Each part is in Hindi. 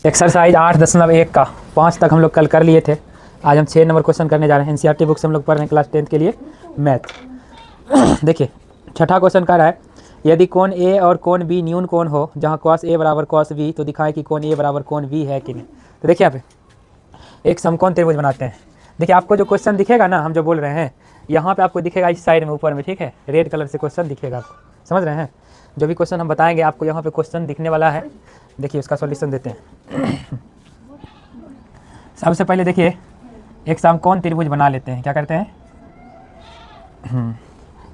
एक्सरसाइज 8.1 का 5 तक हम लोग कल कर लिए थे। आज हम 6 नंबर क्वेश्चन करने जा रहे हैं। एनसीईआरटी बुक से हम लोग पढ़ रहे हैं क्लास 10th के लिए मैथ। देखिए छठा क्वेश्चन कह रहा है यदि कोण ए और कोण बी न्यून कोण हो जहां कॉस ए बराबर कॉस बी तो दिखाएं कि कोण ए बराबर कोण बी है कि नहीं। तो देखिए यहाँ पे एक समकोण त्रिभुज बनाते हैं। देखिए आपको जो क्वेश्चन दिखेगा ना, हम जो बोल रहे हैं यहाँ पे आपको दिखेगा इस साइड में ऊपर में, ठीक है, रेड कलर से क्वेश्चन दिखेगा आपको, समझ रहे हैं। जो भी क्वेश्चन हम बताएंगे आपको यहाँ पे क्वेश्चन दिखने वाला है। देखिए उसका सॉल्यूशन देते हैं। सबसे पहले देखिए एक समकोण त्रिभुज बना लेते हैं। क्या करते हैं,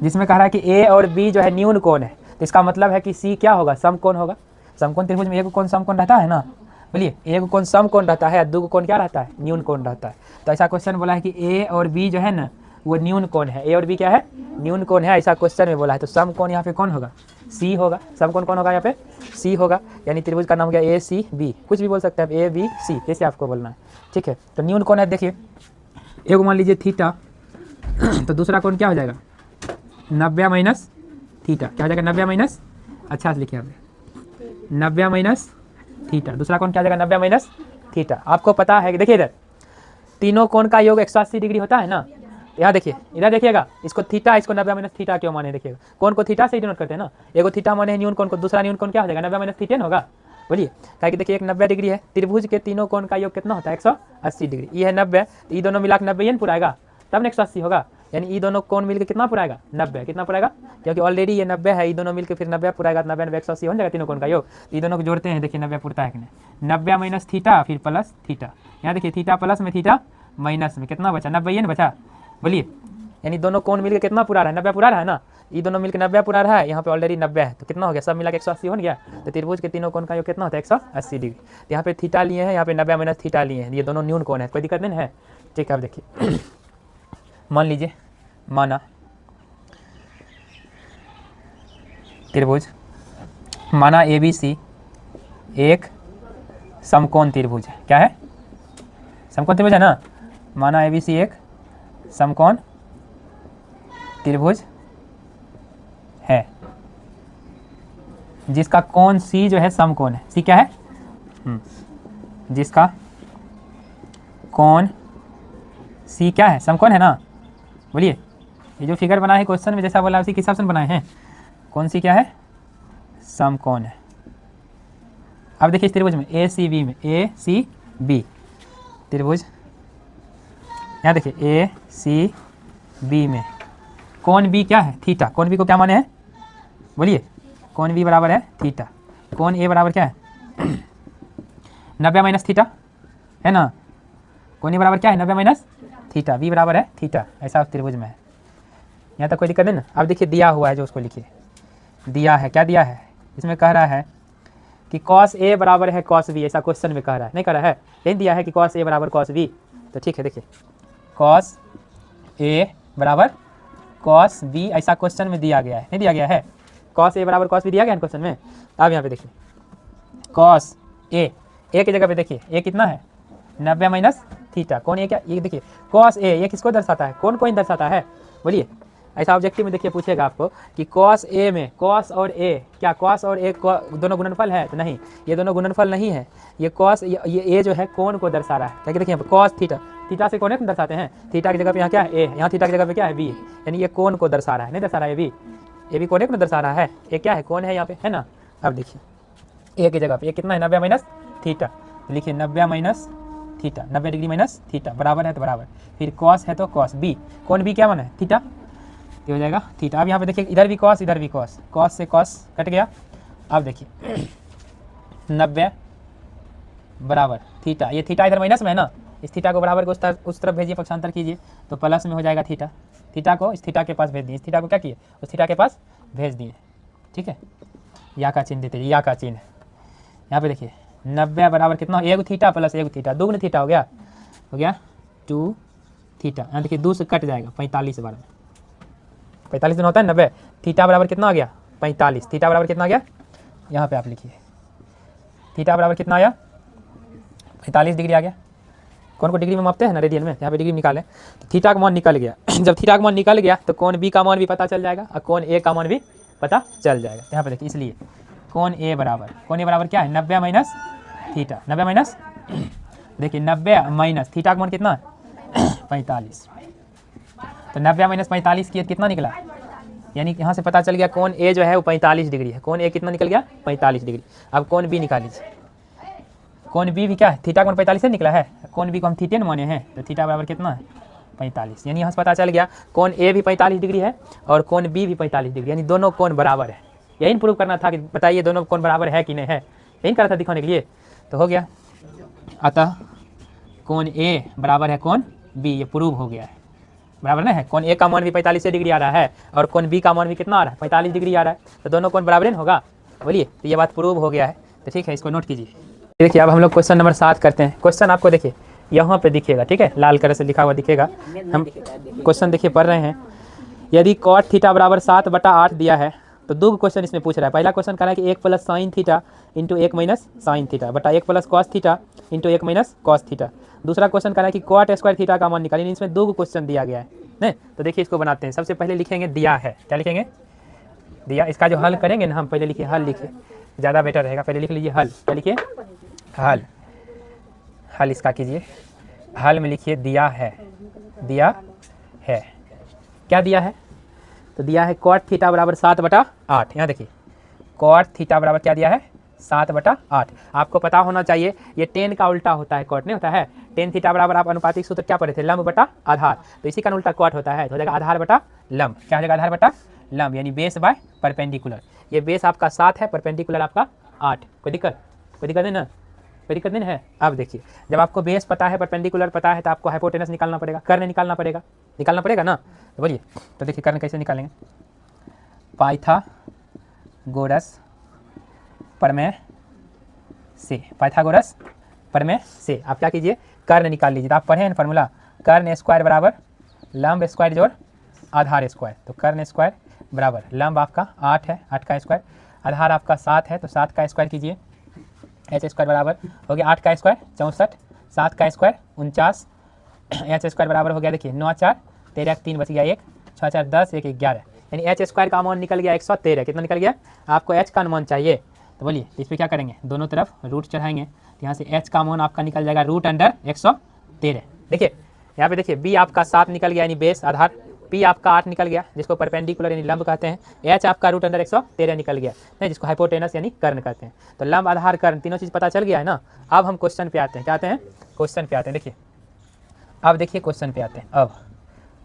जिसमें कह रहा है कि ए और बी जो है न्यून कोण है, तो इसका मतलब है कि सी क्या होगा, समकोण होगा। समकोण त्रिभुज में एक कोण समकोण रहता है ना, बोलिए एक कोण समकोण रहता है, दो कोण क्या रहता है, न्यून कोण रहता है। तो ऐसा क्वेश्चन बोला है कि ए और बी जो है ना वो न्यून कोण है, ए और बी क्या है, न्यून कोण है, ऐसा क्वेश्चन में बोला है। तो समकोण यहाँ पे कौन होगा, सी होगा। समकोण कौन होगा यहाँ पे, सी होगा। यानी त्रिभुज का नाम हो गया ए सी बी, कुछ भी बोल सकते हैं, ए बी सी, जैसे आपको बोलना है, ठीक है। तो न्यून कोण है, देखिए एक मान लीजिए थीटा, तो दूसरा कोण क्या हो जाएगा 90 माइनस थीटा। क्या हो जाएगा 90 माइनस, अच्छा से लिखिए आप 90 माइनस थीटा। दूसरा कोण क्या हो जाएगा 90 माइनस थीटा। आपको पता है कि देखिए इधर तीनों कोण का योग 180 डिग्री होता है ना। यहाँ देखिए, इधर देखिएगा, इसको थीटा, इसको 90 माइनस थीटा क्यों माने, देखिएगा कोण को थीटा से ही डिनोट करते हैं ना। एगो थीटा माने है न्यून कोण को, दूसरा न्यून कोण क्या हो जाएगा 90 माइनस थीटा होगा। बोलिए क्या कि देखिए एक 90 डिग्री है, त्रिभुज के तीनों कोण का योग कितना होता है 180 डिग्री। ये है 90, तो ये दोनों मिला के 90 पुराएगा, तब ना 180 होगा। यानी ये दोनों कोण मिलकर कितना पुराएगा 90, कितना पुराएगा, क्योंकि ऑलरेडी ये 90 है, ये दोनों मिलकर फिर 90 पुराएगा, 90 90 180 हो जाएगा तीनों कोण का योग। ये दोनों को जोड़ते हैं, देखिए 90 पुरता है कि नहीं, 90 माइनस थीटा फिर प्लस थीटा। यहाँ देखिए थीटा प्लस में थीटा माइनस में कितना बचा 90 ना बचा। बोलिए यानी दोनों कोण मिलकर कितना पुरा रहा है 90 पुरा रहा है ना, ये दोनों मिलकर 90 पुरा रहा है, यहाँ पे ऑलरेडी 90 है, तो कितना हो गया सब मिला के 180 हो गया। तो त्रिभुज के तीनों कोण का योग कितना होता है 180 डिग्री। तो यहाँ पे थीटा लिए हैं, यहाँ पे 90 माइनस थीटा लिए हैं, ये दोनों न्यून कोण है, कोई दिक्कत नहीं है, ठीक है। अब देखिए मान लीजिए, माना त्रिभुज, माना ए बी सी एक समकोण त्रिभुज है। क्या है, समकोण त्रिभुज है ना। माना ए बी सी एक समकोण त्रिभुज है जिसका कोण सी जो है समकोण है। सी क्या है, जिसका कोण सी क्या है, समकोण है ना। बोलिए ये जो फिगर बना है क्वेश्चन में जैसा बोला उसी के हिसाब से बनाए हैं। कौन सी क्या है, समकोण है। अब देखिए इस त्रिभुज में ए सी बी में, ए सी बी त्रिभुज, यहाँ देखिए ए सी बी में कोण बी क्या है, थीटा। कोण बी को क्या माने हैं, बोलिए कोण बी बराबर है थीटा। कोण ए बराबर क्या है 90 माइनस थीटा है ना। कोण ए बराबर क्या है 90 माइनस थीटा, बी बराबर है थीटा, ऐसा त्रिभुज में है। यहाँ तक कोई दिक्कत नहीं ना। अब देखिए दिया हुआ है जो उसको लिखिए, दिया है, क्या दिया है, इसमें कह रहा है कि कॉस ए बराबर है कॉस बी, ऐसा क्वेश्चन में कह रहा है, नहीं कह रहा है, नहीं दिया है कि कॉस ए बराबर कॉस बी। तो ठीक है, देखिए कॉस ए बराबर कॉस बी ऐसा क्वेश्चन में दिया गया है, नहीं दिया गया है, कॉस ए बराबर कॉस बी दिया गया है क्वेश्चन में। अब यहाँ पे देखिए कॉस ए, ए की जगह पे देखिए ए कितना है 90 माइनस थीटा। कौन ए क्या, ये देखिए कॉस ए, ये किसको दर्शाता है, कौन को दर्शाता है। बोलिए ऐसा ऑब्जेक्टिव में देखिए पूछेगा आपको कि कॉस ए में कॉस और ए, क्या कॉस और ए दोनों गुणनफल है, तो नहीं, ये दोनों गुणनफल नहीं है। ये कॉस, ये ए जो है कोण को दर्शा रहा है। क्या देखिए कॉस थीटा, थीटा से कोण को दर्शाते हैं, थीटा की जगह पे यहाँ क्या है ए, यहाँ थीटा की जगह पे क्या है बी, यानी ये कोण को दर्शा रहा है, नहीं दर्शा रहा है ए बी कोण को दर्शा रहा है, ये क्या है कोण है यहाँ पे, है ना। अब देखिए ए की जगह पे ये कितना है 90 माइनस थीटा, लिखिए 90 minus theta, 90 degree minus theta बराबर है तो बराबर, फिर कॉस है तो कॉस बी, कौन बी क्या माना है थीटा, ये हो जाएगा थीटा। अब यहाँ पे देखिए इधर भी कॉस इधर भी कॉस, कॉस से कॉस कट गया। अब देखिए 90 बराबर थीटा, ये थीटा इधर माइनस में है ना, इस थीटा को बराबर को उस तरफ भेजिए, पक्षांतर कीजिए तो प्लस में हो जाएगा थीटा। थीटा को इस थीटा के पास भेज दिए, इस थीटा को क्या किए उस थीटा के पास भेज दिए, ठीक है। या का चिन्ह देते, या का चिन्ह यहाँ पे देखिए 90 बराबर कितना, एक थीटा प्लस एक थीटा, दोगुना थीटा हो गया 2 थीटा। यहाँ देखिए 2 से कट जाएगा 45 बार में, 45 दिन होता है 90, थीटा बराबर कितना आ गया 45, थीटा बराबर कितना आ गया, यहाँ पे आप लिखिए थीटा बराबर कितना आया 45 डिग्री आ गया। कौन को डिग्री में मापते हैं ना, रेडियन में, यहाँ पे डिग्री निकालें तो थीटा का मान निकल गया। जब थीटा का मान निकल गया तो कोण बी का मान भी पता चल जाएगा और कोण ए का मान भी पता चल जाएगा। यहाँ पे देखिए इसलिए कोण ए बराबर क्या है 90 माइनस थीटा। 90 माइनस, देखिए 90 माइनस थीटा का मान कितना है 45। तो 90 माइनस 45 किया कितना निकला, यानी यहाँ से पता चल गया कोण ए जो है वो 45 डिग्री है। कोण ए कितना निकल गया 45 डिग्री। अब कोण बी निकाल लीजिए। कोण बी भी क्या है, थीटा कोण 45 से निकला है, कोण बी को हम थीटे माने हैं, तो थीटा बराबर कितना है 45। यानी यहाँ से पता चल गया कोण ए भी 45 डिग्री है और कोण बी भी 45 डिग्री, यानी दोनों कोण बराबर है। यही प्रूव करना था कि बताइए दोनों कोण बराबर है कि नहीं है, यही करना था दिखाने के लिए। तो हो गया, अतः कोण ए बराबर है कोण बी, ये प्रूव हो गया है, बराबर ना है। कोण ए का मान भी 45 डिग्री आ रहा है और कोण बी का मान भी कितना आ रहा है 45 डिग्री आ रहा है, तो दोनों कोण बराबर नहीं होगा, बोलिए। तो ये बात प्रूव हो गया है। तो ठीक है, इसको नोट कीजिए। देखिए अब हम लोग क्वेश्चन नंबर 7 करते हैं। क्वेश्चन आपको देखिए यहाँ पे दिखेगा, ठीक है, लाल कलर से लिखा हुआ दिखेगा। हम क्वेश्चन देखिए पढ़ रहे हैं। यदि कॉट थीटा बराबर 7/8 दिया है तो दो क्वेश्चन इसमें पूछ रहा है। पहला क्वेश्चन कह रहा है कि 1 plus sine theta into 1 minus sine theta बटा 1 plus cos theta into 1 minus cos theta. दूसरा क्वेश्चन कह रहा है कि कॉट स्क्वायर थीटा का मान निकालिए। इसमें दो क्वेश्चन दिया गया है नहीं, तो देखिए इसको बनाते हैं। सबसे पहले लिखेंगे दिया है, क्या लिखेंगे दिया। इसका जो हल करेंगे ना हम, पहले लिखिए हल, लिखिए ज़्यादा बेटर रहेगा। पहले लिख लीजिए हल, क्या लिखिए हल, हल इसका कीजिए। हल में लिखिए दिया है, दिया है, क्या दिया है, तो दिया है कॉट थीटा बराबर 7/8। यहाँ देखिए कॉट थीटा बराबर क्या दिया है 7/8। आपको पता होना चाहिए ये टेन का उल्टा होता है, कॉट नहीं होता है। टेन थीटा बराबर आप अनुपातिक सूत्र क्या पढ़े थे, लंब बटा आधार, तो इसी का उल्टा कॉट होता है, तो हो जाएगा आधार बटा लंब। क्या हो जाएगा आधार बटा लंब, यानी बेस बाय परपेंडिकुलर। ये बेस आपका 7 है, परपेंडिकुलर आपका 8। कोई दिक्कत, कोई दिक्कत नहीं ना, कोई दिक्कत नहीं है। अब देखिए जब आपको बेस पता है, परपेंडिकुलर पता है, तो आपको हाइपोटेनस निकालना पड़ेगा, कर्ण निकालना पड़ेगा, निकालना पड़ेगा ना। तो बोलिए, तो देखिए कर्ण कैसे निकालेंगे, पाइथागोरस प्रमेय से, पाइथागोरस प्रमेय से आप क्या कीजिए कर्ण निकाल लीजिए। तो आप पढ़े हैं फार्मूला, कर्ण स्क्वायर बराबर लंब स्क्वायर जोड़ आधार स्क्वायर। तो कर्ण स्क्वायर बराबर लंब आपका 8 है, 8 का स्क्वायर, आधार आपका 7 है, तो 7 का स्क्वायर कीजिए। एच स्क्वायर बराबर हो गया 8 का स्क्वायर 64, 7 का स्क्वायर 49, एच स्क्वायर बराबर हो गया देखिए 9 4 13 3 बच गया 1, 6 4 10 1 11, यानी एच स्क्वायर का मान निकल गया 113। कितना निकल गया, आपको एच का मान चाहिए, तो बोलिए इस पर क्या करेंगे, दोनों तरफ रूट चढ़ाएंगे, तो यहाँ से एच का मान आपका निकल जाएगा √113। देखिए यहाँ पे देखिए बी आपका 7 निकल गया यानी बेस आधार, पी आपका 8 निकल गया जिसको परपेंडिकुलर यानी लंब कहते हैं, एच आपका √113 निकल गया नहीं, जिसको हाइपोटेनस यानी कर्ण कहते हैं। तो लंब आधार कर्ण तीनों चीज़ पता चल गया है ना। अब हम क्वेश्चन पे आते हैं, क्या आते हैं क्वेश्चन पे आते हैं। देखिए अब देखिए क्वेश्चन पे आते हैं। अब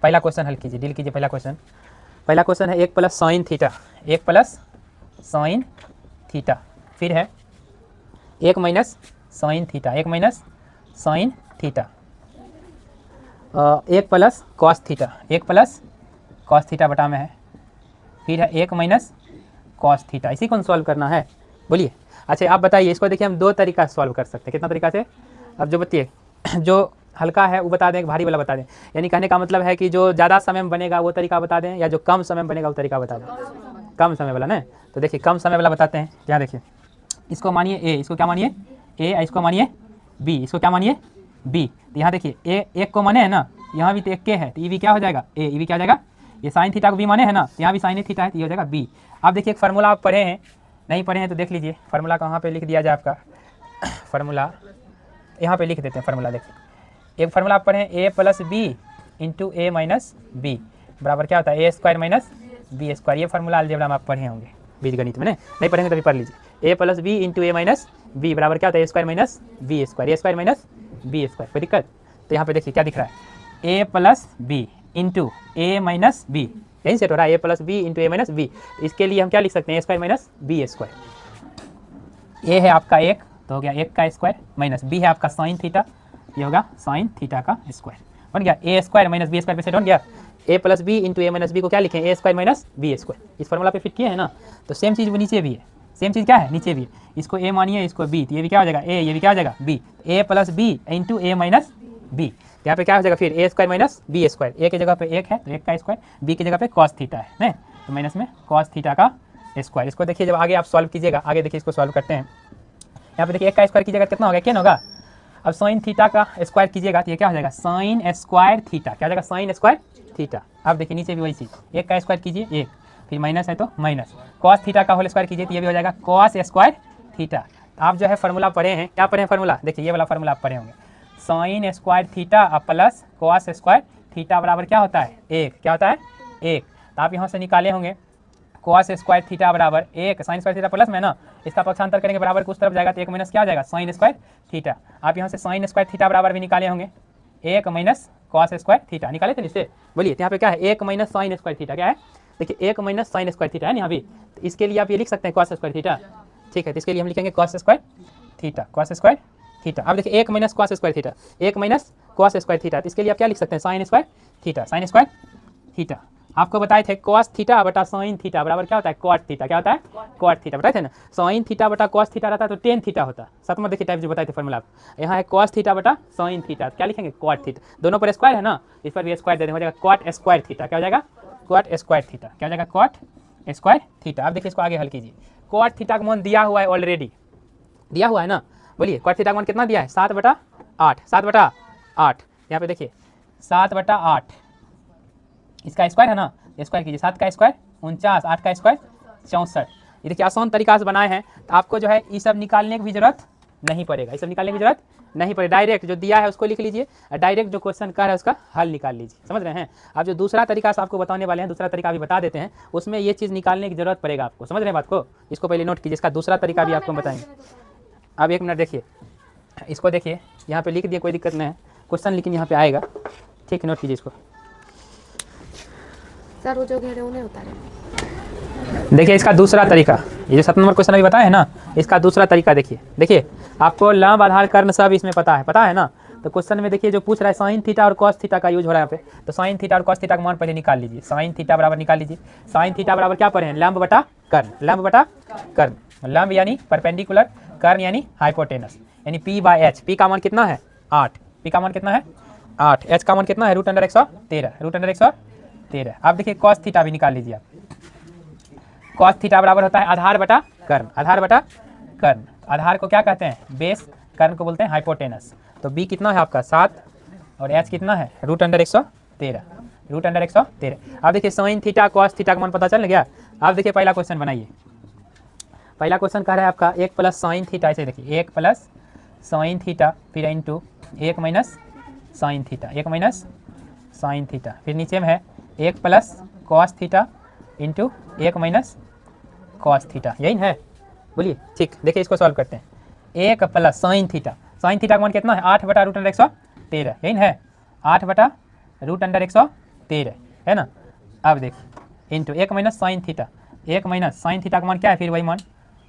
पहला क्वेश्चन हल कीजिए, डील कीजिए। पहला क्वेश्चन है 1 plus sine theta, 1 plus sine theta, फिर है 1 minus sine theta, 1 minus sine theta, 1 plus cos theta, 1 plus cos theta बटा में है, फिर है 1 माइनस कॉस थीटा। इसी को सॉल्व करना है, बोलिए। अच्छा आप बताइए, इसको देखिए हम दो तरीका से सॉल्व कर सकते हैं। कितना तरीका से, अब जो बताइए, जो हल्का है वो बता दें, भारी वाला बता दें, यानी कहने का मतलब है कि जो ज़्यादा समय में बनेगा वो तरीका बता दें, या जो कम समय में बनेगा वो तरीका बता दें। कम समय वाला ना, तो देखिए कम समय वाला बताते हैं। यहाँ देखिए इसको मानिए ए, इसको क्या मानिए ए, इसको मानिए बी, इसको क्या मानिए बी। तो यहाँ देखिए ए एक को माने है ना, यहाँ भी तो एक के है, तो ये भी क्या हो जाएगा ए, ये भी क्या हो जाएगा, ये साइन थीटा को भी माने है ना, तो यहाँ भी साइन थीटा है, तो ये हो जाएगा बी। आप देखिए एक फार्मूला आप पढ़े हैं, नहीं पढ़े हैं तो देख लीजिए, फार्मूला कहाँ पे लिख दिया जाए आपका, फार्मूला यहाँ पे लिख देते हैं। फार्मूला देखिए, एक फार्मूला आप पढ़े हैं ए plus b into a minus B बराबर क्या होता है ए स्क्वायर माइनस बी स्क्वायर। ये फार्मूला अलजेब्रा में आप पढ़े होंगे बीजगणित में, नहीं पढ़ेंगे तो भी पढ़ लीजिए। ए plus b into a minus B बराबर क्या होता है ए स्क्वायर माइनस बी स्क्वायर, ए स्क्वायर माइनस बी स्क्वायर। कोई दिक्कत, तो यहाँ पे देखिए क्या दिख रहा है, ए plus b into a minus B, यही सेट हो रहा है, ए plus b into a minus B. इसके लिए हम क्या लिख सकते हैं, ए स्क्वायर माइनस बी स्क्वायर। ए है आपका 1, तो हो गया 1 का स्क्वायर, माइनस बी है आपका साइन थीटा, ये होगा साइन थीटा का स्क्वायर, बन गया ए स्क्वायर माइनस बी स्क्वायर पे सेट हो गया। ए plus b into a minus B को क्या लिखें, ए स्क्वायर माइनस बी स्क्वायर। इस फार्मूला पे फिट किए हैं ना, तो सेम चीज़ वो नीचे भी है, सेम चीज़ क्या है नीचे भी है। इसको ए मानिए, इसको बी, तो ये भी क्या हो जाएगा ए, ये भी क्या हो जाएगा B. A plus b into a minus B, यहाँ पे क्या हो जाएगा फिर ए स्क्वायर माइनस बी स्क्वायर। ए की जगह पे 1 है तो 1 का स्क्वायर, बी की जगह पे कॉस थीटा है नहीं, तो माइनस में कॉस थीटा का स्क्वायर। इसको देखिए जब आगे आप सॉल्व कीजिएगा, आगे देखिए इसको सॉल्व करते हैं। यहाँ पे देखिए 1 का स्क्वायर कीजिएगा कितना होगा, क्या होगा। अब साइन थीटा का स्क्वायर कीजिएगा तो ये क्या हो जाएगा साइन स्क्वायर थीटा, क्या हो जाएगा साइन स्क्वायर थीटा। अब देखिए नीचे भी वही चीज़, 1 का स्क्वायर कीजिए 1, फिर माइनस है तो माइनस, कॉस थीटा का होल स्क्वायर कीजिए तो ये भी हो जाएगा कॉस स्क्वायर थीटा। आप जो है फार्मूला पढ़े हैं, क्या पढ़े हैं फार्मूला, देखिए ये वाला फार्मूला आप पढ़े होंगे, sine square theta plus cos square theta बराबर क्या होता है 1, क्या होता है 1। तो आप यहाँ से निकाले होंगे कॉस स्क्वायर थीटा बराबर 1, साइन स्क्वायर थीटा प्लस में ना इसका पक्षांतर करेंगे बराबर को उस तरफ जाएगा तो 1 माइनस क्या आ जाएगा साइन स्क्वायर थीटा। आप यहाँ से साइन स्क्वायर थीटा बराबर भी निकाले होंगे 1 माइनस कॉस स्क्वायर थीटा, निकाले थे इससे, बोलिए यहाँ पे क्या है 1 माइनस साइन स्क्वायर थीटा, क्या है देखिए 1 माइनस साइन स्क्वायर थीटा है ना यहाँ भी, तो इसके लिए आप ये लिख सकते हैं कॉस स्क्वायर थीटा, ठीक है। तो इसके लिए हम लिखेंगे cos square theta, cos square theta. अब देखिए 1 minus cos square theta, 1 minus cos square theta, तो इसके लिए आप क्या लिख सकते हैं sine square theta, sine square theta. आपको बताए थे कॉस थीटा बटा साइन थीटा बराबर क्या होता है कॉट थीटा, क्या होता है कॉट थीटा, बताए थे ना। साइन थीटा बटा कॉस थीटा रहता है तो टेन थीटा होता है, सातवां देखिए टाइप जो बताए थे फॉर्मूला, यहाँ है कॉस थीटा बटा साइन थीटा, क्या लिखेंगे कॉट थीटा, दोनों पर स्क्वायर है ना, इस पर भी स्क्वायर दे देंगे, हो जाएगा कॉट स्क्वायर थीटा, क्या हो जाएगा कॉट स्क्वायर थीटा, क्या हो जाएगा कॉट स्क्वायर थीटा। अब देखिए इसको आगे हल कीजिए, कॉट थीटा का मान दिया हुआ है ऑलरेडी, दिया हुआ है ना, बोलिए कॉट थीटा का मान कितना दिया है 7/8, 7/8, यहाँ पे देखिए 7/8, इसका स्क्वायर है ना, स्क्वायर कीजिए, 7 का स्क्वायर 49, 8 का स्क्वायर 64। ये देखिए आसान तरीका से बनाए हैं, तो आपको जो है ये सब निकालने की भी जरूरत नहीं पड़ेगा, ये सब निकालने की जरूरत नहीं पड़ेगा, डायरेक्ट जो दिया है उसको लिख लीजिए और डायरेक्ट जो क्वेश्चन कर है उसका हल निकाल लीजिए, समझ रहे हैं। अब जो दूसरा तरीका से आपको बताने वाले हैं, दूसरा तरीका अभी बता देते हैं, उसमें ये चीज़ निकालने की जरूरत पड़ेगा आपको, समझ रहे हैं बात को, इसको पहले नोट कीजिए, इसका दूसरा तरीका भी आपको बताएंगे। अब 1 मिनट देखिए, इसको देखिए यहाँ पे लिख दिए, कोई दिक्कत नहीं है क्वेश्चन, लेकिन यहाँ पे आएगा, ठीक है, नोट कीजिए इसको। सर वो जो घेरे उन्हें उतारे। देखिए इसका दूसरा तरीका, ये जो 7 नंबर क्वेश्चन अभी बताया है ना, इसका दूसरा तरीका देखिए, देखिए आपको लंब आधार कर्ण सब इसमें पता है ना। तो क्वेश्चन में देखिए जो पूछ रहा है साइन थीटा और कॉस थीटा का यूज हो रहा है यहाँ पे, तो साइन थीटा और कॉस थीटा का मान पहले निकाल लीजिए, साइन थीटा बराबर निकाल लीजिए, साइन थीटा बराबर क्या पढ़े हैं लंब बटा कर्ण, लंब बटा कर्ण, लंब यानी परपेंडिकुलर, कर्ण यानी हाइपोटेनस, यानी p/h, p का मान कितना है 8, p का मान कितना है 8, h का मान कितना है √113, √113। अब देखिए कॉस थीटा भी निकाल लीजिए आप, कॉस थीटा बराबर होता है आधार बटा कर्ण, आधार बटा कर्ण, आधार को क्या कहते हैं बेस, कर्ण को बोलते हैं हाइपोटेनस। तो b कितना है आपका 7 और h कितना है √113, √113। अब देखिए साइन थीटा कॉस थीटा का मान पता चल गया। अब देखिए पहला क्वेश्चन बनाइए, पहला क्वेश्चन कह रहा है आपका 1 प्लस साइन थीटा, ऐसे देखिए 1 प्लस साइन थीटा फिर into 1 minus sine theta, 1 minus sine theta, फिर नीचे में है 1 plus cos theta into 1 minus cos theta, यही है, बोलिए ठीक। देखिए इसको सॉल्व करते हैं, 1 plus sine theta, sine theta का मान कितना है 8 बटा √113, यही है 8 बटा √113 है ना। अब देखिए into 1 minus sine theta, 1 minus sine theta का मान क्या है फिर वही मान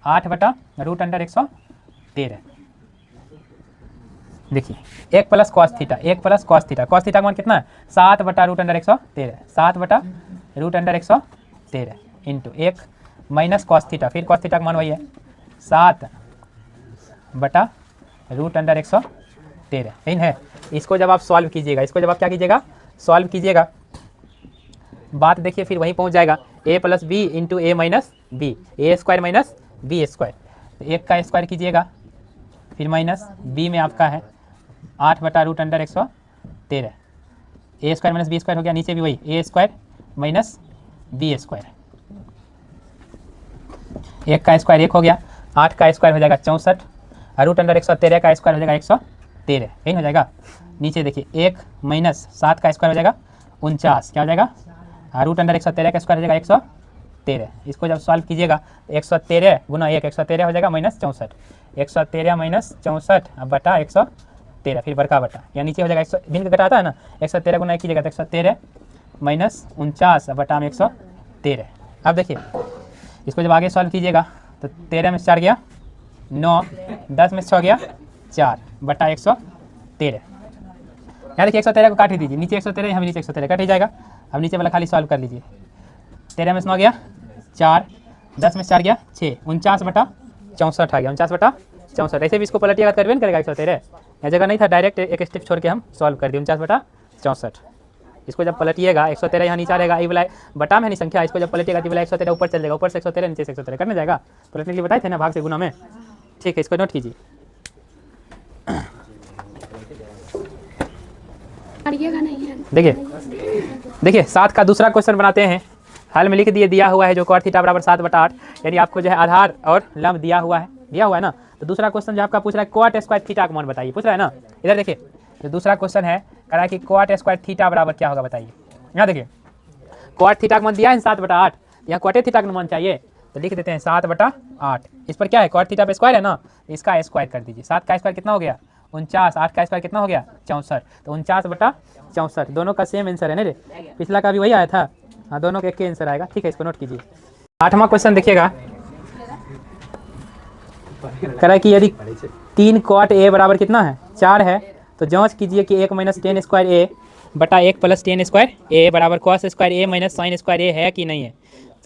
8 बटा √113। देखिए 1 plus cos theta, 1 plus cos theta, cos theta का मान कितना है 7 बटा √113, 7 बटा √113 इंटू 1 माइनस कॉस थीटा, फिर कॉस थीटा का मान वही है 7 बटा √113, यही है। इसको जब आप सॉल्व कीजिएगा, इसको जब आप क्या कीजिएगा सॉल्व कीजिएगा, बात देखिए फिर वहीं पहुंच जाएगा a plus b into a minus b, a square minus b square, तो 1 का स्क्वायर कीजिएगा फिर माइनस b में आपका है 8 बटा √113, ए स्क्वायर माइनस बी स्क्वायर हो गया, नीचे भी वही ए स्क्वायर माइनस बी स्क्वायर, 1 का स्क्वायर 1 हो गया, 8 का स्क्वायर हो जाएगा 64, √113 का स्क्वायर हो जाएगा 113, यही हो जाएगा। नीचे देखिए 1 माइनस 7 का स्क्वायर हो जाएगा 49, क्या हो जाएगा √113 का स्क्वायर हो जाएगा 113। इसको जब सॉल्व कीजिएगा 113 गुना 1, 113 हो जाएगा माइनस 64, 113 माइनस 64 अब बटा 113, फिर बड़का बटा, या नीचे हो जाएगा 100 भिन्न घटा आता है ना, 113 गुना 1 कीजिएगा तो 113 माइनस 49 बटा में 113। अब देखिए इसको जब आगे सॉल्व कीजिएगा तो 13 में 4 गया 9, 10 में 6 गया 4 बटा 113। यहाँ देखिए 113 को काट ही दीजिए, नीचे 113 यहाँ नीचे 113 कट ही जाएगा। अब नीचे वाला खाली सॉल्व कर लीजिए, 13 में 9 गया 4, 10 में 4 गया 6, 49 बटा 64 आ गया, 49 बटा 64। ऐसे भी इसको पलटिएगा करबे नहीं करेगा 113, यहाँ जगह नहीं था, डायरेक्ट एक स्टेप छोड़ के हम सॉल्व कर दिए 49 बटा 64। इसको जब पलटिएगा 113 यहाँ नीचे रहेगा, ये वाला बटा में नहीं संख्या, इसको जब पलटिएगा तो वाला 113 ऊपर चल जाएगा, ऊपर से 113 नीचे से 113 करने जाएगा, पलटने के लिए बताए थे ना भाग से गुना में, ठीक है। इसको नोट कीजिए, देखिए 7 का दूसरा क्वेश्चन बनाते हैं, हल में लिख दिए, दिया हुआ है जो कॉट थीटा बराबर 7 बटा 8, यानी आपको जो है आधार और लंब दिया हुआ है ना, तो दूसरा क्वेश्चन जो आपका पूछ रहा है कॉट स्क्वायर थीटा का मान बताइए, पूछ रहा है ना। इधर देखिए जो दूसरा क्वेश्चन है कह रहा है कि कॉट स्क्वायर थीटा बराबर क्या होगा बताइए। यहाँ देखिए कॉट थीटा का मान दिया है 7/8, यहाँ कॉटे थीटा का मान चाहिए तो लिख देते हैं 7/8। इस पर क्या है कॉट थीटा पे स्क्वायर है ना, इसका स्क्वायर कर दीजिए। 7 का स्क्वायर कितना हो गया 49, 8 का स्क्वायर कितना हो गया 64, तो 49/64 दोनों का सेम आंसर है ना रे, पिछला का भी वही आया था। हाँ दोनों का एक ही आंसर आएगा, ठीक है इसको नोट कीजिए। 8वां क्वेश्चन देखिएगा, कह रहा है कि यदि 3 कॉट ए बराबर कितना है 4 है तो जांच कीजिए कि 1 - 10 स्क्वायर ए बटा 1 + 10 स्क्वायर ए बराबर कॉस स्क्वायर ए माइनस साइन स्क्वायर ए है कि नहीं है।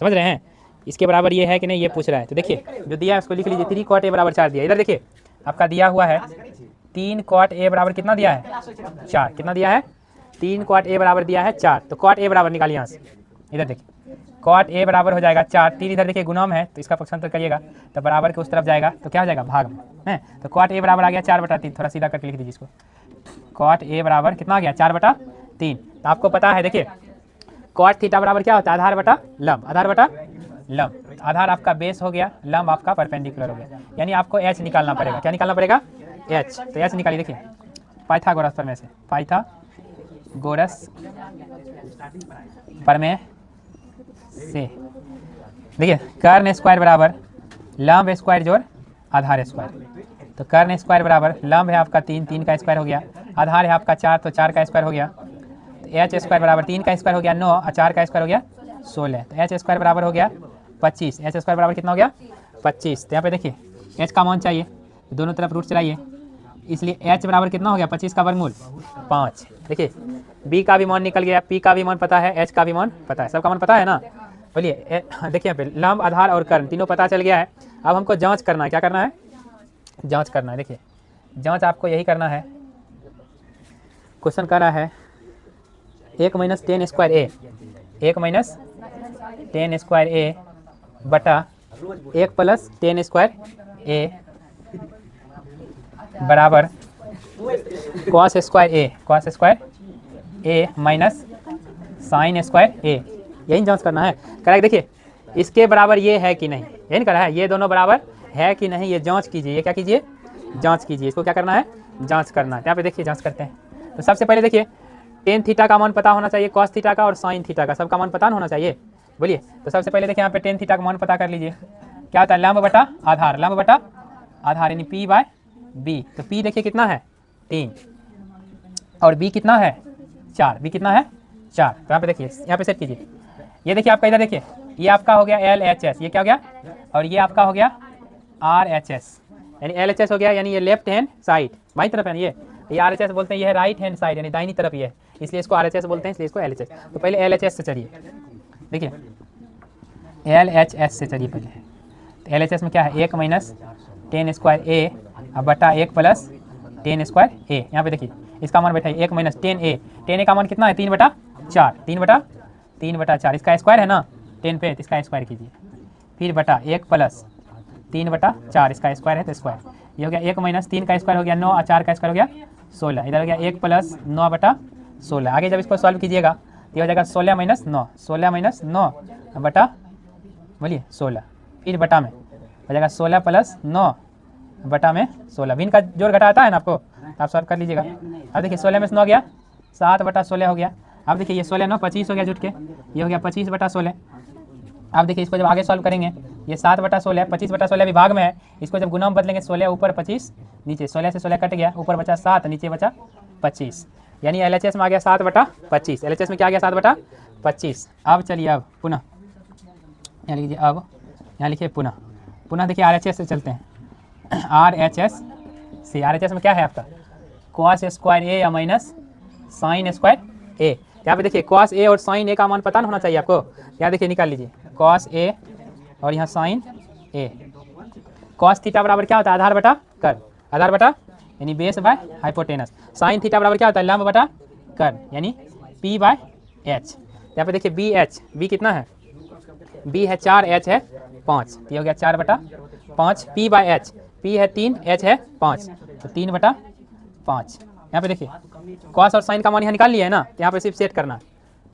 समझ रहे हैं, इसके बराबर ये है कि नहीं ये पूछ रहा है। तो देखिए जो दिया है उसको लिख लीजिए, 3 कॉट ए बराबर 4 दिया। इधर देखिए आपका दिया हुआ है 3 कॉट ए बराबर कितना दिया है 4, कितना दिया है 3 कॉट ए बराबर दिया है 4, तो कॉट ए बराबर निकालिए यहाँ से। इधर देखिए कॉट ए बराबर हो जाएगा 4, 3 इधर देखिए गुणम है तो इसका पक्षांतर करिएगा तो बराबर के उस तरफ जाएगा तो क्या हो जाएगा भाग में है। तो कॉट ए बराबर आ गया 4/3, थोड़ा सीधा करके लिख दीजिए इसको। कॉट ए बराबर कितना आ गया 4/3। तो आपको पता है देखिए कॉट थीटा बराबर क्या होता है आधार बटा लंब, आधार बटा लंब। आधार आपका बेस हो गया, लंब आपका परपेंडिकुलर हो गया, यानी आपको एच निकालना पड़ेगा। क्या निकालना पड़ेगा एच, तो एच निकालिए। देखिए पाइथागोरस प्रमेय से, पाइथागोरस प्रमेय से देखिए कर्ण स्क्वायर बराबर लंब स्क्वायर जोड़ आधार स्क्वायर। तो कर्ण स्क्वायर बराबर लंब है आपका 3, 3 का स्क्वायर हो गया, आधार है आपका 4 तो 4 का स्क्वायर हो गया। तो एच स्क्वायर बराबर 3 का स्क्वायर हो गया 9 और 4 का स्क्वायर हो गया 16, तो एच स्क्वायर बराबर हो गया 25। एच स्क्वायर बराबर कितना हो गया 25। तो यहाँ पे देखिए एच का मान चाहिए, दोनों तरफ रूट चलाइए, इसलिए एच बराबर कितना हो गया 25 का वर्गमूल 5। देखिए बी का भी मान निकल गया, पी का भी मान पता है, एच का भी मान पता है, सबका मान पता है ना। बोलिए देखिए यहाँ पे लंब आधार और कर्ण तीनों पता चल गया है। अब हमको जांच करना है, क्या करना है जांच करना है। देखिए जांच आपको यही करना है, क्वेश्चन कर रहा है 1 - 10 स्क्वायर ए, 1 - 10 स्क्वायर ए बटा 1 + 10 स्क्वायर ए बराबर कॉस स्क्वायर ए माइनस साइन स्क्वायर ए, यही जांच करना है। करेक्ट, देखिए इसके बराबर ये है कि नहीं, यही करा है, ये दोनों बराबर है कि नहीं ये जांच कीजिए। ये क्या कीजिए जांच कीजिए, इसको क्या करना है जांच करना है। यहाँ पे देखिए जांच करते हैं। तो सबसे पहले देखिए टेन थीटा का मान पता होना चाहिए, कॉस थीटा का और साइन थीटा का, सबका मान पता होना चाहिए। बोलिए तो सबसे पहले देखिए यहाँ पे टेन थीटा का मान पता कर लीजिए। क्या होता है लंब बटा आधार, लंब बटा आधार यानी P/B। तो P देखिए कितना है 3 और B कितना है 4, B कितना है 4। तो यहाँ पे देखिए यहाँ पे सेट कीजिए। ये देखिए आपका इधर देखिए ये आपका हो गया LHS, ये क्या हो गया और ये आपका हो गया RHS, यानी LHS हो गया, यानी ये लेफ्ट हैंड साइड बाई तरफ है, ये RHS बोलते हैं, ये है राइट हैंड साइड यानी दाहिनी तरफ, ये है इसलिए इसको RHS बोलते हैं, इसलिए इसको LHS। तो पहले LHS से चलिए, देखिए LHS से चलिए पहले। तो LHS में क्या है 1 - 10 स्क्वायर ए बटा 1 + 10 स्क्वायर ए। यहाँ पे देखिए इसका मान बैठा है 1 - 10 ए, 10 ए का मान कितना है 3/4, 3/4 इसका स्क्वायर है ना 10 पे, तो इसका स्क्वायर कीजिए, फिर बटा 1 + 3/4 इसका स्क्वायर है तो स्क्वायर, ये हो गया 1 - 3 का स्क्वायर हो गया 9 और 4 का स्क्वायर हो गया 16, इधर हो गया 1 + 9/16। आगे जब इसको सॉल्व कीजिएगा तो ये हो जाएगा 16 - 9, 16 - 9 बटा बोलिए 16, फिर बटा में हो जाएगा 16 + 9 बटा में 16। भिन्न का जोड़ घटा आता है ना आपको, आप सॉल्व कर लीजिएगा। अब देखिए 16 में से 9 गया 7/16 हो गया। अब देखिए ये 16 9 25 हो गया जुट के, ये हो गया 25/16। अब देखिए इसको जब आगे सॉल्व करेंगे ये 7/16 25/16 भी भाग में है, इसको जब गुना में बदलेंगे 16 ऊपर 25 नीचे, 16 से 16 कट गया, ऊपर बचा 7 नीचे बचा 25, यानी LHS में आ गया 7/25। LHS में क्या आ गया 7/25। अब चलिए अब पुनः यहाँ लिखिए, अब यहाँ लिखिए पुनः देखिए RHS से चलते हैं। RHS से, RHS में क्या है आपका कॉस स्क्वायर ए या माइनस साइन स्क्वायर ए। यहाँ पे देखिए कॉस ए और साइन ए का मान पता होना चाहिए आपको। यहाँ देखिए निकाल लीजिए कॉस ए और यहाँ साइन ए। कॉस थीटा बराबर क्या होता है आधार बटा कर्ण, आधार बटा यानी base by hypotenuse. Sine theta बराबर क्या होता है लंब बटा कर्ण यानी P/H। यहाँ पे देखिए BH, B कितना है B है 4, H है 5, ये हो गया 4/5। P/H, P है 3, H है 5, तो 3/5। यहाँ पे देखिए कॉस और साइन का मान यहाँ निकाल लिया है ना, यहाँ पे सिर्फ सेट करना है।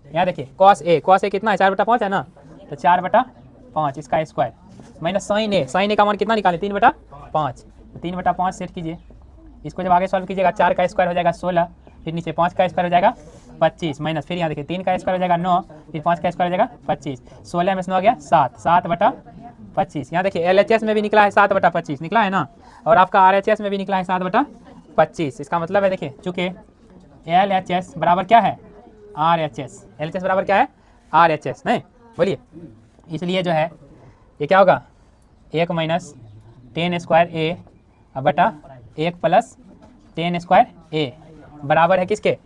यहाँ देखिए कॉस ए कितना है 4/5 है ना, तो 4/5 इसका स्क्वायर माइनस साइन ए का मान कितना निकाले 3/5, तो 3/5 सेट कीजिए। इसको जब आगे सॉल्व कीजिएगा 4 का स्क्वायर हो जाएगा 16, फिर नीचे 5 का स्क्वायर हो जाएगा 25, माइनस फिर यहाँ देखिए 3 का स्क्वायर हो जाएगा 9, फिर 5 का स्क्वायर हो जाएगा 25, 16 में से 9 गया 7, 7/25। यहाँ देखिए LHS में भी निकला है 7/25 निकला है ना, और आपका RHS में भी निकला है 7/25। इसका मतलब है देखिए चूँकि LHS बराबर क्या है RHS, LHS बराबर क्या है RHS, नहीं बोलिए, इसलिए जो है ये क्या होगा 1 माइनस 10 स्क्वायर A बटा 1 प्लस 10 स्क्वायर A बराबर है किसके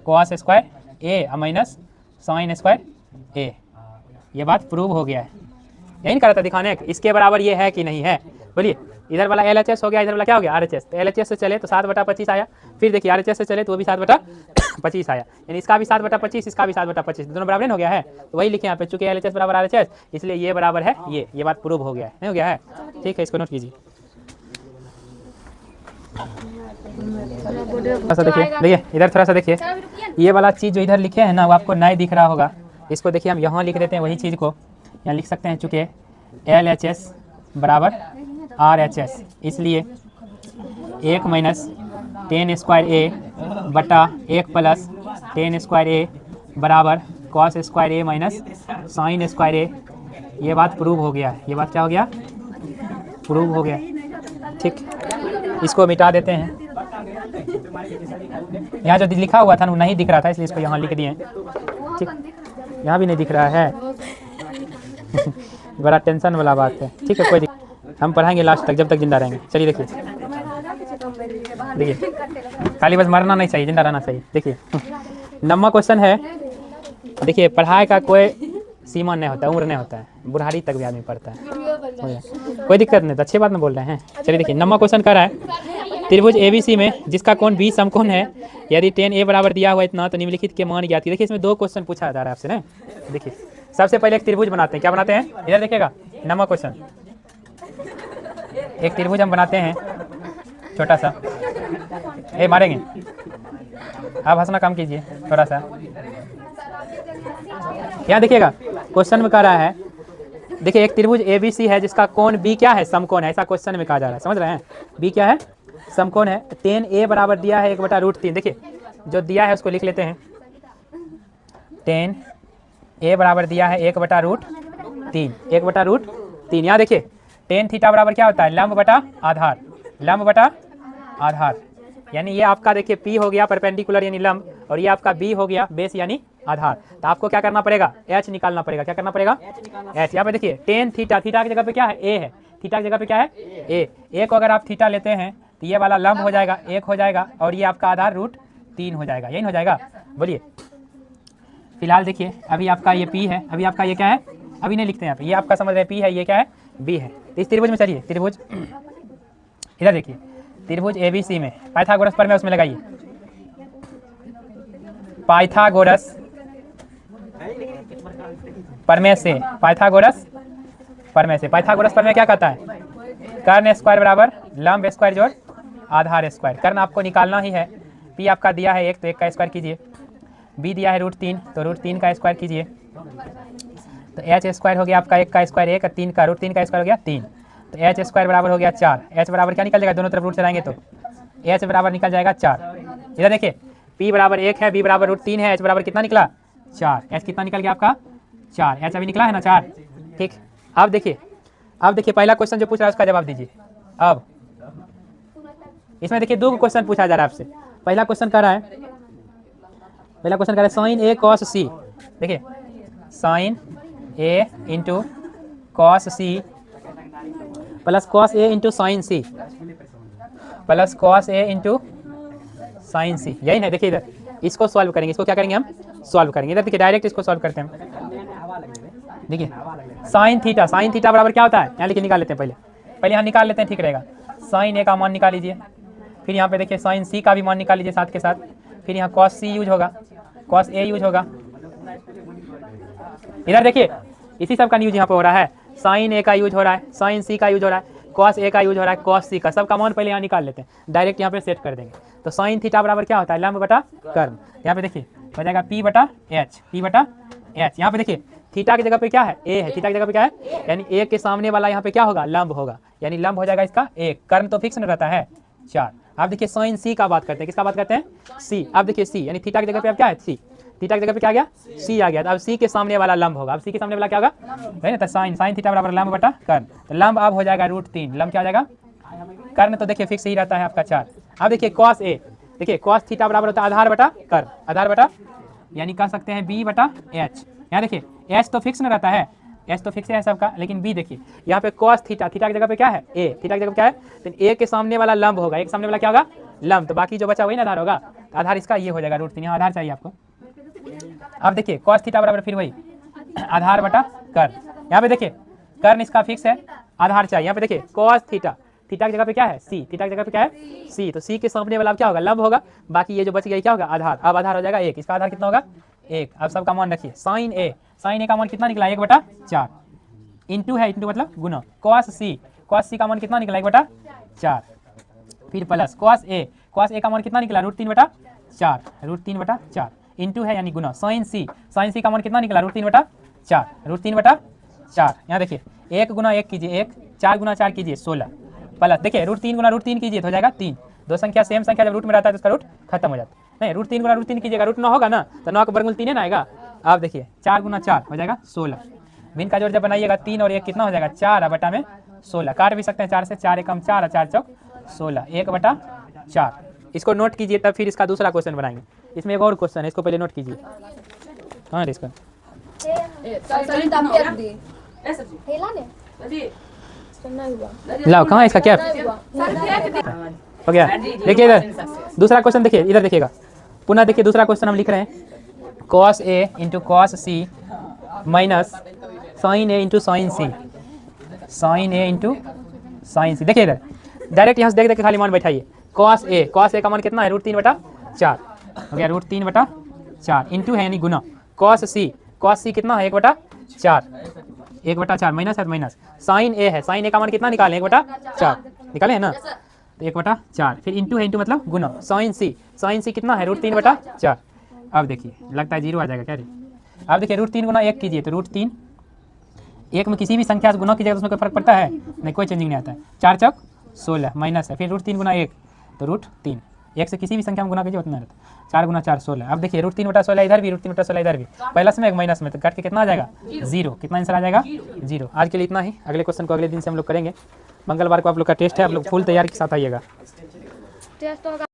cos square A minus sin square A। ये बात प्रूव हो गया है, यही नहीं करा था दिखाने इसके बराबर ये है कि नहीं है। बोलिए इधर वाला LHS हो गया, इधर वाला क्या हो गया RHS। तो LHS से चले तो 7/25 आया, फिर देखिए RHS से चले तो वो भी 7/25 आया, यानी इसका भी 7/25 इसका भी 7/25, दोनों बराबर हो गया है। तो वही लिखे यहाँ पे चूंकि LHS बराबर RHS इसलिए ये बराबर है ये बात प्रूव हो गया है, नहीं हो गया है। ठीक है, इसको नोट कीजिए। थोड़ा सा देखिए इधर थोड़ा सा देखिए, ये वाला चीज़ जो इधर लिखे हैं ना वो आपको नहीं दिख रहा होगा, इसको देखिए हम यहाँ लिख देते हैं वही चीज़ को यहाँ लिख सकते हैं। चूँकि LHS बराबर RHS इसलिए 1 माइनस 10 स्क्वायर A बटा 1 प्लस 10 स्क्वायर A बराबर cos square A minus sin square A। ये बात प्रूव हो गया है, ये बात क्या हो गया प्रूव हो गया। ठीक, इसको मिटा देते हैं। यहाँ जो लिखा हुआ था वो नहीं दिख रहा था इसलिए इसको यहाँ लिख दिए। ठीक, यहाँ भी नहीं दिख रहा है बड़ा टेंशन वाला बात है। ठीक है, कोई दिक्कत, हम पढ़ाएंगे लास्ट तक जब तक जिंदा रहेंगे। चलिए देखिए खाली बस मरना नहीं चाहिए, जिंदा रहना चाहिए। देखिए नंबर क्वेश्चन है, देखिए पढ़ाई का कोई सीमा नहीं होता, उम्र नहीं होता है, बुढ़ारी तक भी आदमी पढ़ता है, कोई दिक्कत नहीं। तो अच्छी बात में बोल रहे हैं। चलिए देखिए नंबर क्वेश्चन कर रहा है त्रिभुज ABC में जिसका कोण B समकोण है, यदि tan A बराबर दिया हुआ इतना तो निम्नलिखित के मान ज्ञात। देखिए इसमें 2 क्वेश्चन पूछा जा रहा है आपसे ना। देखिए सबसे पहले एक त्रिभुज बनाते हैं, क्या बनाते हैं इधर देखिएगा नंबर क्वेश्चन, एक त्रिभुज हम बनाते हैं छोटा सा, ये मारेंगे आप हंसना कम कीजिए थोड़ा सा। यहाँ देखिएगा क्वेश्चन में कह रहा है, देखिए एक त्रिभुज ABC है जिसका कोण B क्या है समकोण है, ऐसा क्वेश्चन में कहा जा रहा है, समझ रहे हैं। B क्या है समकोण है, tan A बराबर दिया है 1/√3। देखिए जो दिया है उसको लिख लेते हैं, tan A बराबर दिया है 1/√3, 1/√3। यहाँ देखिए tan थीटा बराबर क्या होता है लंब बटा आधार, लंब बटा आधार, यानी ये आपका देखिए P हो गया परपेंडिकुलर यानी लंब, और ये आपका B हो गया बेस यानी आधार। तो आपको क्या करना पड़ेगा H निकालना पड़ेगा। क्या करना पड़ेगा H। यहाँ पे देखिए tan थीटा, थीटा की जगह पे क्या है A है, थीटा की जगह पे क्या है A को अगर आप थीटा लेते हैं तो ये वाला लंब हो जाएगा 1 हो जाएगा, और ये आपका आधार √3 हो जाएगा, यही हो जाएगा। बोलिए फिलहाल देखिए अभी आपका ये P है, अभी आपका ये क्या है अभी नहीं लिखते हैं यहाँ पे, ये आपका समझ रहे हैं P है, ये क्या है B है। तो इस त्रिभुज में चलिए त्रिभुज इधर देखिए त्रिभुज ABC में पाइथागोरस प्रमेय उसमें लगाइए, पाइथागोरस प्रमेय से, पाइथागोरस प्रमेय से, पाइथागोरस प्रमेय क्या कहता है कर्ण स्क्वायर बराबर लंब स्क्वायर जोड़ आधार स्क्वायर। कर्ण आपको निकालना ही है, P आपका दिया है 1 तो 1 का स्क्वायर कीजिए, B दिया है √3 तो √3 का स्क्वायर कीजिए, तो H स्क्वायर हो गया आपका 1 का स्क्वायर 1, 3 का √3 का स्क्वायर हो गया 3, तो H स्क्वायर बराबर हो गया 4। H बराबर क्या निकल जाएगा, दोनों तरफ रूट चलाएंगे तो H बराबर निकल जाएगा 4। इधर देखिए P बराबर 1 है, B बराबर √3 है, H बराबर कितना निकला 4। H कितना निकल गया आपका 4, H अभी निकला है ना 4। ठीक, अब देखिए पहला क्वेश्चन जो पूछ रहा है उसका जवाब दीजिए। अब इसमें देखिए 2 क्वेश्चन पूछा जा रहा है आपसे। पहला क्वेश्चन कह रहा है साइन A cos C। देखिए sine A into cos C plus cos A into sine C plus cos A into sine C, यही ना। देखिए इधर इसको सॉल्व करेंगे, इसको क्या करेंगे हम सॉल्व करेंगे। इधर देखिए डायरेक्ट इसको सॉल्व करते हैं। देखिए साइन थीटा बराबर क्या होता है, यहाँ लिखिए निकाल लेते हैं, पहले यहाँ निकाल लेते हैं, ठीक रहेगा। साइन A का मान निकाल लीजिए, फिर यहाँ पे देखिए साइन C का भी मान निकाल लीजिए साथ के साथ, फिर यहाँ cos C यूज होगा, cos A यूज होगा। इधर देखिए इसी सब का यूज यहाँ पे हो रहा है, साइन A का यूज हो रहा है, साइन C का यूज हो रहा है, cos A का यूज हो रहा है, cos C का, सब का मान पहले यहाँ निकाल लेते हैं, डायरेक्ट यहाँ पे सेट कर देंगे। तो साइन थीटा बराबर क्या होता है लंब बटा कर्ण। यहाँ पे देखिए हो जाएगा P बटा H, यहाँ पे देखिए थीटा की जगह पे क्या है, ए है, थीटा की जगह पे क्या है, यानी ए के सामने वाला यहाँ पे क्या होगा, लंब होगा, यानी लंब हो जाएगा इसका 1। कर्ण तो फिक्स नहीं रहता है 4। आप देखिए साइन सी का बात करते हैं, किसका बात करते हैं, सी। अब देखिए सी, यानी थीटा की जगह पे अब क्या है, सी, थीटा की जगह पे क्या आ गया, सी आ गया। तो अब सी के सामने वाला लंब होगा, अब सी के सामने वाला क्या होगा, है ना, तो साइन थीटा बराबर लंब बटा कर्ण। तो लंब अब हो जाएगा √3, लंब क्या हो जाएगा, कर्ण तो देखिए फिक्स ही रहता है आपका 4। अब देखिए कॉस ए, देखिए कॉस थीटा बराबर होता है आधार बटा कर्ण, आधार बटा, यानी कह सकते हैं b बटा h। यहाँ देखिए h तो फिक्स नहीं रहता है, h तो फिक्स है सबका, लेकिन b देखिए यहाँ पे कॉस थीटा, थीटा की जगह पे क्या है, a, थीटा की जगह पे क्या है, तो a के सामने वाला लंब होगा, एक सामने वाला क्या होगा, लंब, तो बाकी जो बचा वही ना आधार होगा। तो आधार इसका ये हो जाएगा √3, यहाँ आधार चाहिए आपको। अब देखिए कॉस थीटा बराबर फिर वही आधार बटा कर्ण, यहाँ पे देखिए कर्ण इसका फिक्स है, आधार चाहिए। यहाँ पे देखिए कॉस थीटा, थीटा की जगह पे क्या है, सी, थीटा की जगह पे क्या है, सी, तो सी के सामने वाला क्या होगा, लंब होगा, बाकी ये जो बच गया क्या होगा, आधार। अब आधार हो जाएगा 1, इसका आधार कितना होगा 1। अब सबका मान रखिए, साइन ए, साइन ए का मान कितना निकला 1/4, इंटू है, इंटू मतलब गुना, कॉस सी, कॉस सी का मान कितना निकला 1/4, फिर plus cos A, cos A का मान कितना निकला √3/4, √3/4, इंटू है यानी गुना, साइन सी, साइन सी का मान कितना निकला √3/4, √3/4। यहाँ देखिए 1 गुना 1 कीजिए 1, 4 गुना 4 कीजिए 16, प्लस देखिए √3 गुना √3 कीजिए तो हो जाएगा 3। दो संख्या सेम संख्या जब रूट में रहता है तो उसका रूट खत्म हो जाता है। नहीं, √3 गुना √3 कीजिएगा, रूट 9 होगा ना, तो 9 का वर्गमूल 3 है ना आएगा। आप देखिए 4 गुना 4 हो जाएगा 16, भिन्न का जोड़ जब बनाइएगा 3 और 1 कितना हो जाएगा 4 बटा में 16, काट भी सकते हैं 4 से, 4 एकम 4 और 4 चौक 16, 1/4। इसको नोट कीजिए, तब फिर इसका दूसरा क्वेश्चन बनाएंगे। इसमें एक और क्वेश्चन है, इसको पहले नोट कीजिए। कहाँ है इसका, लाओ कहाँ है इसका क्या हो गया। देखिए इधर दूसरा क्वेश्चन, देखिए इधर देखिएगा, पुनः देखिए दूसरा क्वेश्चन हम लिख रहे हैं, cos a into cos c minus sin a into sin c, sin a into sin c। देखिए इधर डायरेक्ट यहाँ से देख देख के खाली मान बैठाइए, cos a का मान कितना है √3/4 हो गया, √3/4 इंटू है यानी गुना, cos c कितना है 1/4, 1/4 माइनस है तो माइनस, साइन ए है, साइन ए का मान कितना निकालें 1/4 निकाले है ना, तो 1/4 फिर इंटू है, इंटू मतलब गुना, साइन सी कितना है √3/4। अब देखिए लगता है 0 आ जाएगा क्या रे। अब देखिए √3 गुना 1 कीजिए तो √3, 1 में किसी भी संख्या से गुना कीजिएगा तो उसमें कोई फर्क पड़ता है नहीं, कोई चेंजिंग नहीं आता है, 4 चौक 16 माइनस है, फिर √3 गुना 1 तो √3, 1 से किसी भी संख्या में गुना कीजिए उतना रहता है, 4 गुना 4 16। अब देखिए √3/16 इधर भी, √3/16 इधर भी, प्लस में एक माइनस में, तो काट के कितना आ जाएगा 0, कितना आंसर आ जाएगा 0। आज के लिए इतना ही, अगले क्वेश्चन को अगले दिन से हम लोग करेंगे। मंगलवार को आप लोग का टेस्ट है, आप लोग फुल तैयारी के साथ आइएगा। टेस्ट होगा।